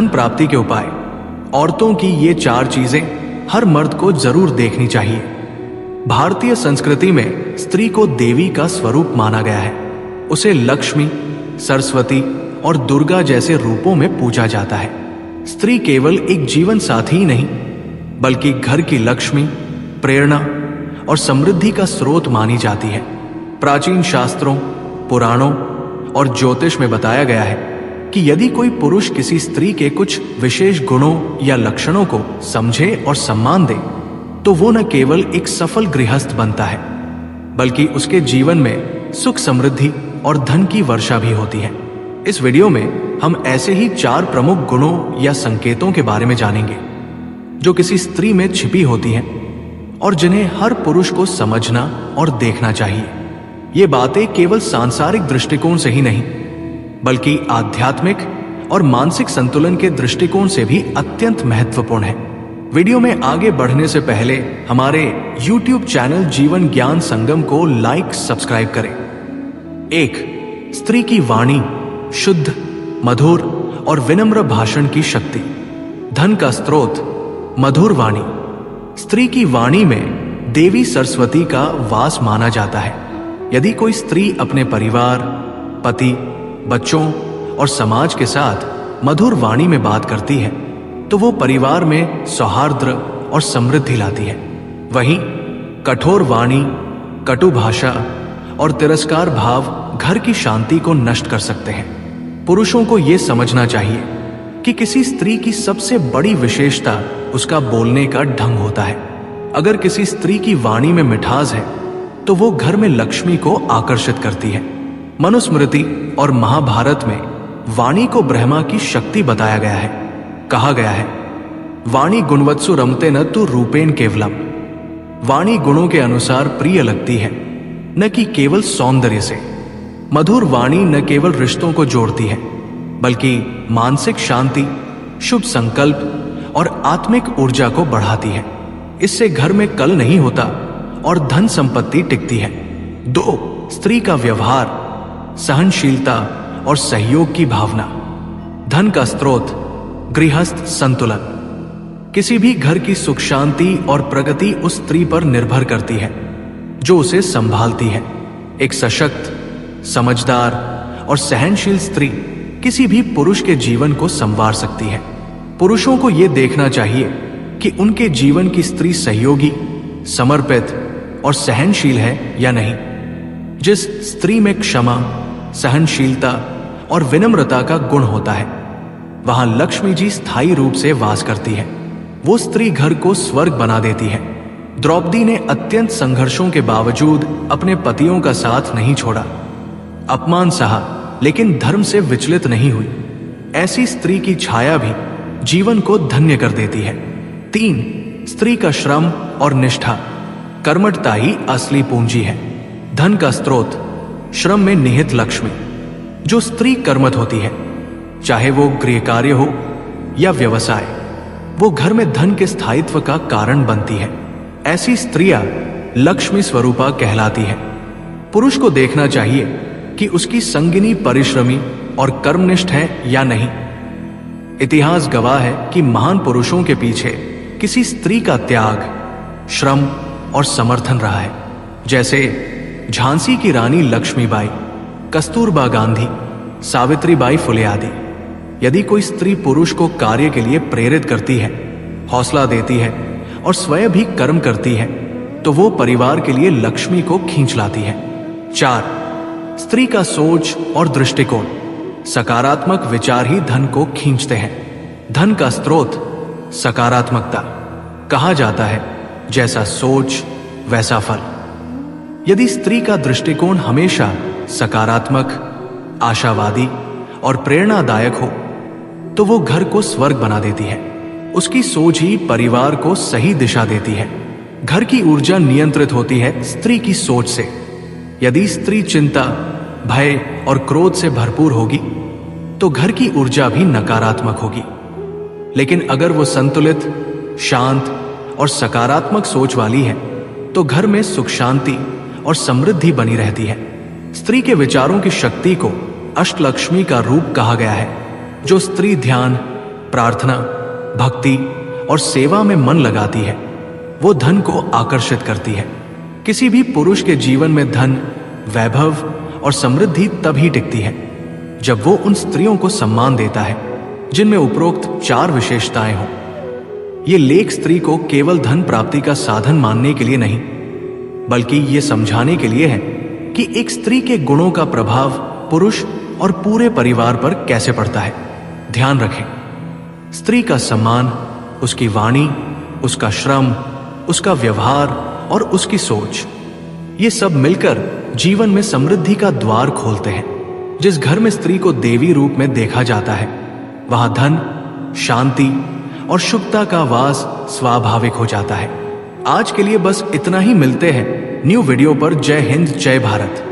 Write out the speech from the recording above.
धन प्राप्ति के उपाय। औरतों की ये 4 चीजें हर मर्द को जरूर देखनी चाहिए। भारतीय संस्कृति में स्त्री को देवी का स्वरूप माना गया है। उसे लक्ष्मी, सरस्वती और दुर्गा जैसे रूपों में पूजा जाता है। स्त्री केवल एक जीवन साथी ही नहीं, बल्कि घर की लक्ष्मी, प्रेरणा और समृद्धि का स्रोत मानी जाती है। प्राचीन शास्त्रों, पुराणों और ज्योतिष में बताया गया है कि यदि कोई पुरुष किसी स्त्री के कुछ विशेष गुणों या लक्षणों को समझे और सम्मान दे, तो वो न केवल एक सफल गृहस्थ बनता है, बल्कि उसके जीवन में सुख, समृद्धि और धन की वर्षा भी होती है। इस वीडियो में हम ऐसे ही 4 प्रमुख गुणों या संकेतों के बारे में जानेंगे जो किसी स्त्री में छिपी होती हैं और जिन्हें हर पुरुष को समझना और देखना चाहिए। ये बातें केवल सांसारिक दृष्टिकोण से ही नहीं, बल्कि आध्यात्मिक और मानसिक संतुलन के दृष्टिकोण से भी अत्यंत महत्वपूर्ण है। वीडियो में आगे बढ़ने से पहले हमारे YouTube चैनल जीवन ज्ञान संगम को लाइक, सब्सक्राइब करें। 1. स्त्री की वाणी शुद्ध, मधुर और विनम्र भाषण की शक्ति। धन का स्रोत मधुर वाणी। स्त्री की वाणी में देवी सरस्वती का वास माना जाता है। यदि कोई स्त्री अपने परिवार, पति, बच्चों और समाज के साथ मधुर वाणी में बात करती है, तो वो परिवार में सौहार्द और समृद्धि लाती है। वहीं कठोर वाणी, कटु भाषा और तिरस्कार भाव घर की शांति को नष्ट कर सकते हैं। पुरुषों को यह समझना चाहिए कि किसी स्त्री की सबसे बड़ी विशेषता उसका बोलने का ढंग होता है। अगर किसी स्त्री की वाणी में मिठास है, तो वो घर में लक्ष्मी को आकर्षित करती है। मनुस्मृति और महाभारत में वाणी को ब्रह्मा की शक्ति बताया गया है। कहा गया है, वाणी गुणवत्सु रमते न तु रूपेण केवलम। वाणी गुणों के अनुसार प्रिय लगती है, न कि केवल सौंदर्य से। मधुर वाणी न केवल रिश्तों को जोड़ती है, बल्कि मानसिक शांति, शुभ संकल्प और आत्मिक ऊर्जा को बढ़ाती है। इससे घर में कल नहीं होता और धन संपत्ति टिकती है। 2. स्त्री का व्यवहार, सहनशीलता और सहयोग की भावना। धन का स्रोत गृहस्थ संतुलन। किसी भी घर की सुख, शांति और प्रगति उस स्त्री पर निर्भर करती है जो उसे संभालती है। एक सशक्त, समझदार और सहनशील स्त्री किसी भी पुरुष के जीवन को संवार सकती है। पुरुषों को यह देखना चाहिए कि उनके जीवन की स्त्री सहयोगी, समर्पित और सहनशील है या नहीं। जिस स्त्री में क्षमा, सहनशीलता और विनम्रता का गुण होता है, वहां लक्ष्मी जी स्थायी रूप से वास करती है। वो स्त्री घर को स्वर्ग बना देती है। द्रौपदी ने अत्यंत संघर्षों के बावजूद अपने पतियों का साथ नहीं छोड़ा, अपमान सहा, लेकिन धर्म से विचलित नहीं हुई। ऐसी स्त्री की छाया भी जीवन को धन्य कर देती है। 3. स्त्री का श्रम और निष्ठा। कर्मठता ही असली पूंजी है। धन का स्रोत श्रम में निहित लक्ष्मी। जो स्त्री कर्मठ होती है, चाहे वो गृह कार्य हो या व्यवसाय, वो घर में धन के स्थायित्व का कारण बनती है। ऐसी स्त्रियां लक्ष्मी स्वरूपा कहलाती है। पुरुष को देखना चाहिए कि उसकी संगिनी परिश्रमी और कर्मनिष्ठ है या नहीं। इतिहास गवाह है कि महान पुरुषों के पीछे किसी स्त्री का त्याग, श्रम और समर्थन रहा है। जैसे झांसी की रानी लक्ष्मीबाई, कस्तूरबा गांधी, सावित्रीबाई फुले आदि। यदि कोई स्त्री पुरुष को कार्य के लिए प्रेरित करती है, हौसला देती है और स्वयं भी कर्म करती है, तो वो परिवार के लिए लक्ष्मी को खींच लाती है। 4. स्त्री का सोच और दृष्टिकोण। सकारात्मक विचार ही धन को खींचते हैं। धन का स्रोत सकारात्मकता। कहा जाता है, जैसा सोच वैसा फल। यदि स्त्री का दृष्टिकोण हमेशा सकारात्मक, आशावादी और प्रेरणादायक हो, तो वो घर को स्वर्ग बना देती है। उसकी सोच ही परिवार को सही दिशा देती है। घर की ऊर्जा नियंत्रित होती है स्त्री की सोच से। यदि स्त्री चिंता, भय और क्रोध से भरपूर होगी, तो घर की ऊर्जा भी नकारात्मक होगी। लेकिन अगर वो संतुलित, शांत और सकारात्मक सोच वाली है, तो घर में सुख, शांति और समृद्धि बनी रहती है। स्त्री के विचारों की शक्ति को अष्टलक्ष्मी का रूप कहा गया है, जो स्त्री ध्यान, प्रार्थना, भक्ति और सेवा में मन लगाती है, वो धन को आकर्षित करती है। किसी भी पुरुष के जीवन में धन, वैभव और समृद्धि तभी टिकती है जब वो उन स्त्रियों को सम्मान देता है जिनमें उपरोक्त 4 विशेषताएं हों। ये लेख स्त्री को केवल धन प्राप्ति का साधन मानने के लिए नहीं, बल्कि ये समझाने के लिए है कि एक स्त्री के गुणों का प्रभाव पुरुष और पूरे परिवार पर कैसे पड़ता है। ध्यान रखें, स्त्री का सम्मान, उसकी वाणी, उसका श्रम, उसका व्यवहार और उसकी सोच, ये सब मिलकर जीवन में समृद्धि का द्वार खोलते हैं। जिस घर में स्त्री को देवी रूप में देखा जाता है, वहां धन, शांति और शुभता का वास स्वाभाविक हो जाता है। आज के लिए बस इतना ही। मिलते हैं न्यू वीडियो पर। जय हिंद, जय भारत।